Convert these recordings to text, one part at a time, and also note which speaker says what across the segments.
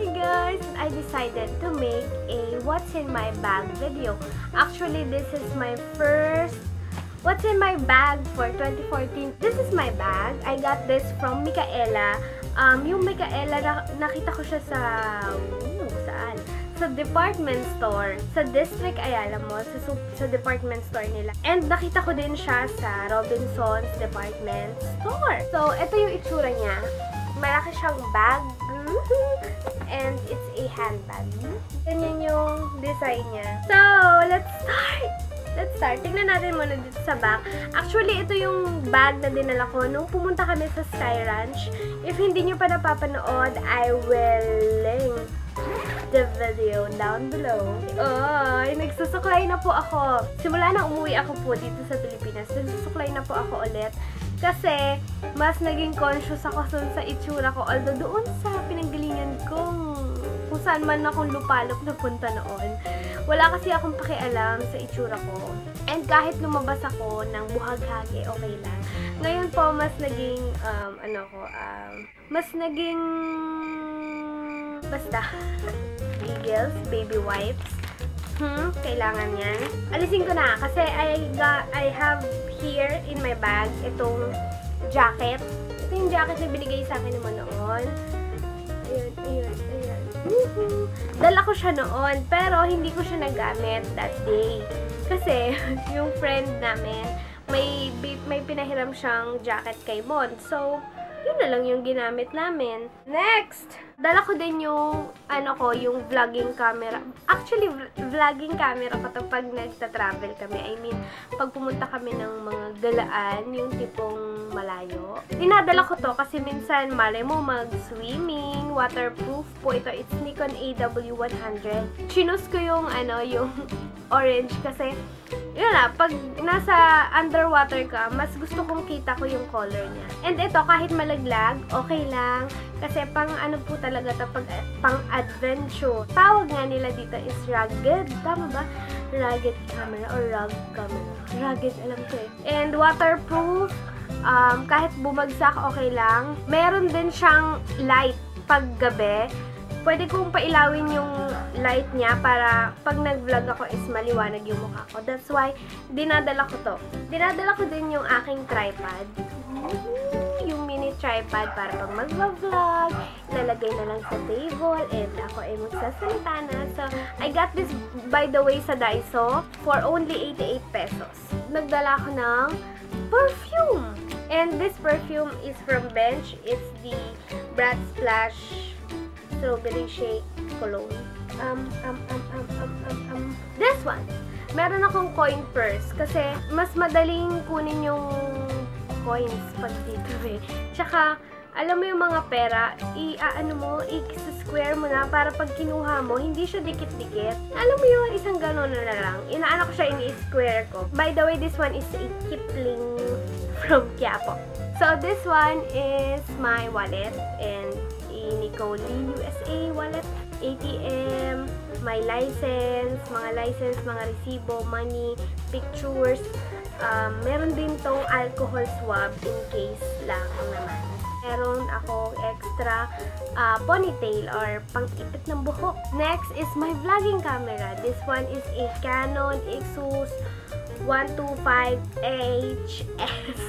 Speaker 1: Hi guys! I decided to make a what's in my bag video. Actually, this is my first what's in my bag for 2014. This is my bag. I got this from Micaela. Yung Micaela, nakita ko siya sa saan? Sa department store. Sa District Ayala mo, sa department store nila. And nakita ko din siya sa Robinson's department store. So, ito yung itsura niya. Malaki siyang bag. And it's a handbag. Ganyan yung design niya. So, let's start. Tingnan natin muna dito sa bag. Actually, ito yung bag na dinala ko nung pumunta kami sa Sky Ranch. If hindi nyo pa napapanood, I will link the video down below. Ay, nagsusuklay na po ako. Simula na umuwi ako po dito sa Pilipinas, nagsusuklay na po ako ulit. Kasi, mas naging conscious ako sa itsura ko. Although, doon sa pinanggalingan kong kung saan man akong lupalop na punta noon, wala kasi akong pakialam sa itsura ko. And kahit lumabas ako ng buhaghage, okay lang. Ngayon po, mas naging, mas naging, basta, Eagles, baby wipes. Kailangan yan. Alisin ko na kasi I have here in my bag itong jacket. Ito yung jacket na binigay sa akin naman noon. Ayan. Dala ko siya noon, pero hindi ko siya nagamit that day. Kasi, yung friend namin, may pinahiram siyang jacket kay Mon. So, yun na lang yung ginamit namin. Next! Dala ko din yung, yung vlogging camera. Actually, vlogging camera ko to pag nagta-travel kami. I mean, pag pumunta kami ng mga galaan, yung tipong malayo. Dinadala ko to kasi minsan, malay mo mag-swimming, waterproof po ito. It's Nikon AW100. Chinus ko yung, yung orange kasi, yun na, pag nasa underwater ka, mas gusto kong kita ko yung color niya. And ito, kahit malaglag, okay lang. Kasi pang po talaga ito, pang adventure. Tawag nga nila dito is rugged. Tama ba? Rugged camera or rug camera. Rugged, alam ko eh. And waterproof, kahit bumagsak, okay lang. Meron din siyang light pag gabi. Pwede kong pailawin yung light niya para pag nag-vlog ako is maliwanag yung mukha ko. That's why, dinadala ko to. Dinadala ko din yung aking tripod. Yung mini tripod para pag mag-vlog, ilalagay na lang sa table and ako ay magsasalita na. So, I got this, by the way, sa Daiso for only 88 pesos. Nagdala ko ng perfume. And this perfume is from Bench. It's the Brat Splash Strawberry Shake Cologne. This one. Meron akong coin purse kasi mas madaling kunin yung coins pag dito eh. Tsaka, alam mo yung mga pera, i-square mo na para pag kinuha mo, hindi siya dikit-dikit. Alam mo yung isang gano'n na lang. Inaano ko siya, ini-square ko. By the way, this one is a Kipling from Quiapo. So, this one is my wallet and Nicole USA wallet, ATM, my license, mga resibo, money, pictures. Meron din tong alcohol swab in case lang naman. Meron akong extra ponytail or pang-ipit ng buhok. Next is my vlogging camera. This one is a Canon Exus 125HS.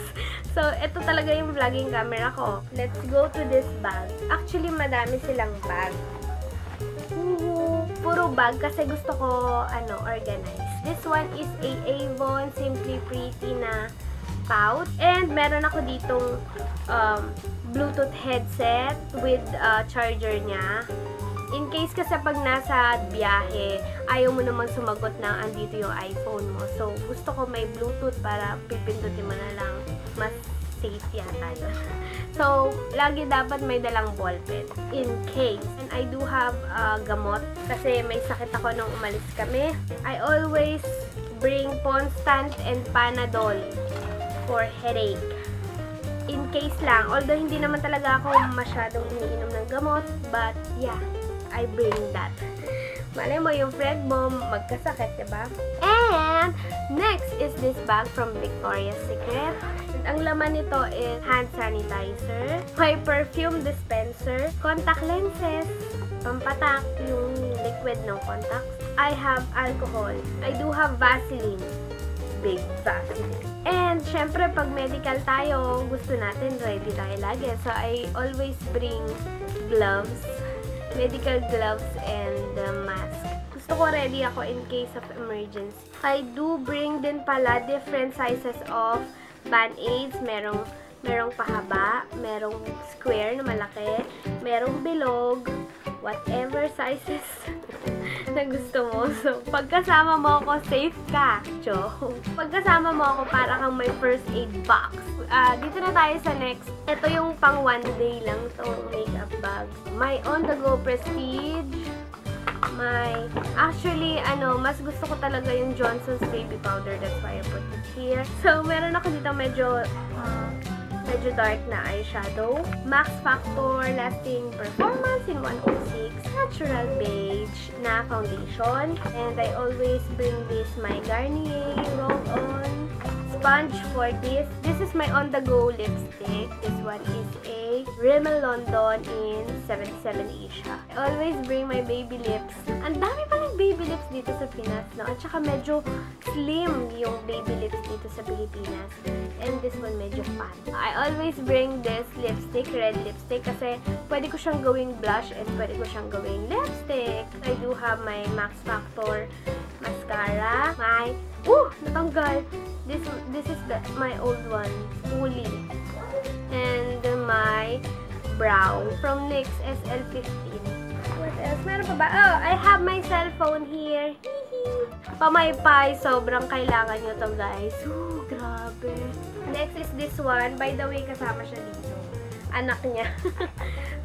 Speaker 1: So, ito talaga yung vlogging camera ko. Let's go to this bag. Actually, madami silang bag. Puro bag kasi gusto ko, organize. This one is a Avon Simply Pretty na pouch. And meron ako ditong Bluetooth headset with charger niya. In case kasi pag nasa biyahe, ayaw mo naman sumagot na andito yung iPhone mo. So, gusto ko may Bluetooth para pipindutin mo na lang. Mas safe yata yun. So, lagi dapat may dalang ballpen. In case. And I do have gamot kasi may sakit ako nung umalis kami. I always bring Constant and Panadol for headache. In case lang. Although, hindi naman talaga ako masyadong iniinom ng gamot. But, yeah. I bring that. Malay mo yung friend mo magkasakit, diba? And next is this bag from Victoria's Secret. Ang laman nito is hand sanitizer, my perfume dispenser, contact lenses, pampatak, yung liquid ng contacts. I have alcohol. I do have Vaseline. Big Vaseline. And, syempre, pag medical tayo, gusto natin ready tayo lagi. So, I always bring gloves, medical gloves, and mask. Gusto ko ready ako in case of emergency. I do bring din pala different sizes of Band-Aids. Merong pahaba, merong square na malaki, merong bilog, whatever sizes na gusto mo. So, pagkasama mo ako, safe ka, Cho. Pagkasama mo ako, para kang may first aid box. Dito na tayo sa next. Ito yung pang one day lang tong makeup bag. My on-the-go Prestige. Actually, mas gusto ko talaga yung Johnson's Baby Powder. That's why I put it here. So, meron ako dito medyo dark na eyeshadow. Max Factor Lasting Performance in 106. Natural Beige na foundation. And I always bring this, my Garnier Roll-On sponge for this. This is my on-the-go lipstick. This one is a Rimmel London in 77 Asia. I always bring my baby lips. Ang dami palang baby lips dito sa Pinas, no? At saka medyo slim yung baby lips dito sa Pilipinas. And this one medyo fat. I always bring this lipstick, red lipstick, kasi pwede ko siyang gawing blush and pwede ko siyang gawing lipstick. I do have my Max Factor mascara. Natanggal. This is my old one, Fully. And my brow from NYX SL15. What else? Meron pa ba? Oh, I have my cellphone here. Pamaypay. Sobrang kailangan nyo to, guys. Grabe. Next is this one. By the way, kasama siya dito. Anak niya.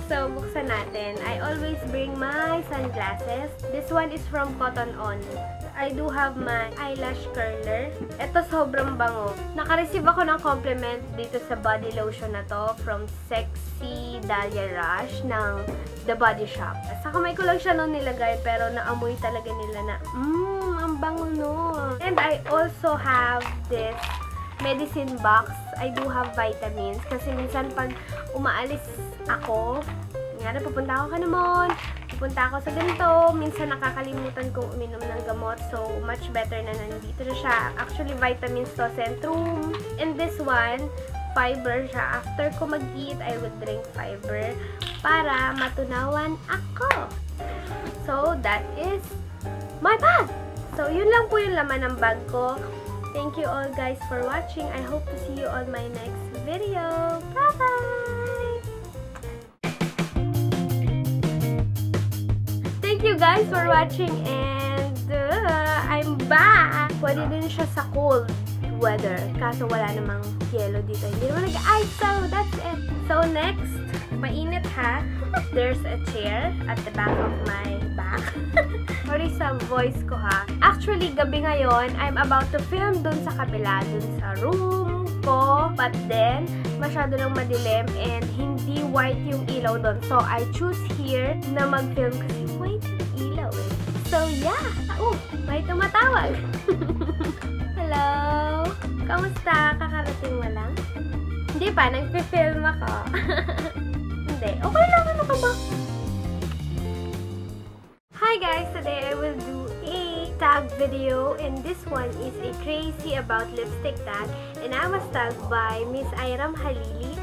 Speaker 1: So, buksan natin. I always bring my sunglasses. This one is from Cotton On. I do have my eyelash curler. Ito sobrang bango. Naka-receive ako ng compliment dito sa body lotion na to from Sexy Dahlia Rush ng The Body Shop. Sa kamay ko lang siya noon nilagay, pero naamoy talaga nila na, ang bango nun. And I also have this medicine box. I do have vitamins. Kasi minsan pag umaalis ako, nga pupunta ako kanamon, pupunta ako sa ganito, minsan nakakalimutan kong uminom ng gamot. So, much better na nandito na siya. Actually, vitamins to, Centrum. And this one, fiber siya. After ko mag-eat, I would drink fiber para matunawan ako. So, that is my bag. So, yun lang po yung laman ng bag ko. Thank you all guys for watching. I hope to see you on my next video. Bye-bye! Thank you guys for watching, and I'm back! Pwede din siya sa cold weather, kaso wala namang yellow dito. Hindi naman nag-ice, so that's it. So next, mainit ha. There's a chair at the back of my back. Sorry sa voice ko ha. Actually, gabi ngayon, I'm about to film dun sa kabila, dun sa room ko. But then, masyado nang madilim and hindi white yung ilaw dun. So, I choose here na mag-film kasi white yung ilaw eh. So, yeah. May tumatawag. Hello? Kamusta? Kakarating mo lang? Hindi pa, nagpi-film ako. Hindi. Okay lang, ano ka ba? Hi guys! Today I will do a tag video, and this one is a crazy about lipstick tag, and I was tagged by Miss Iram Halili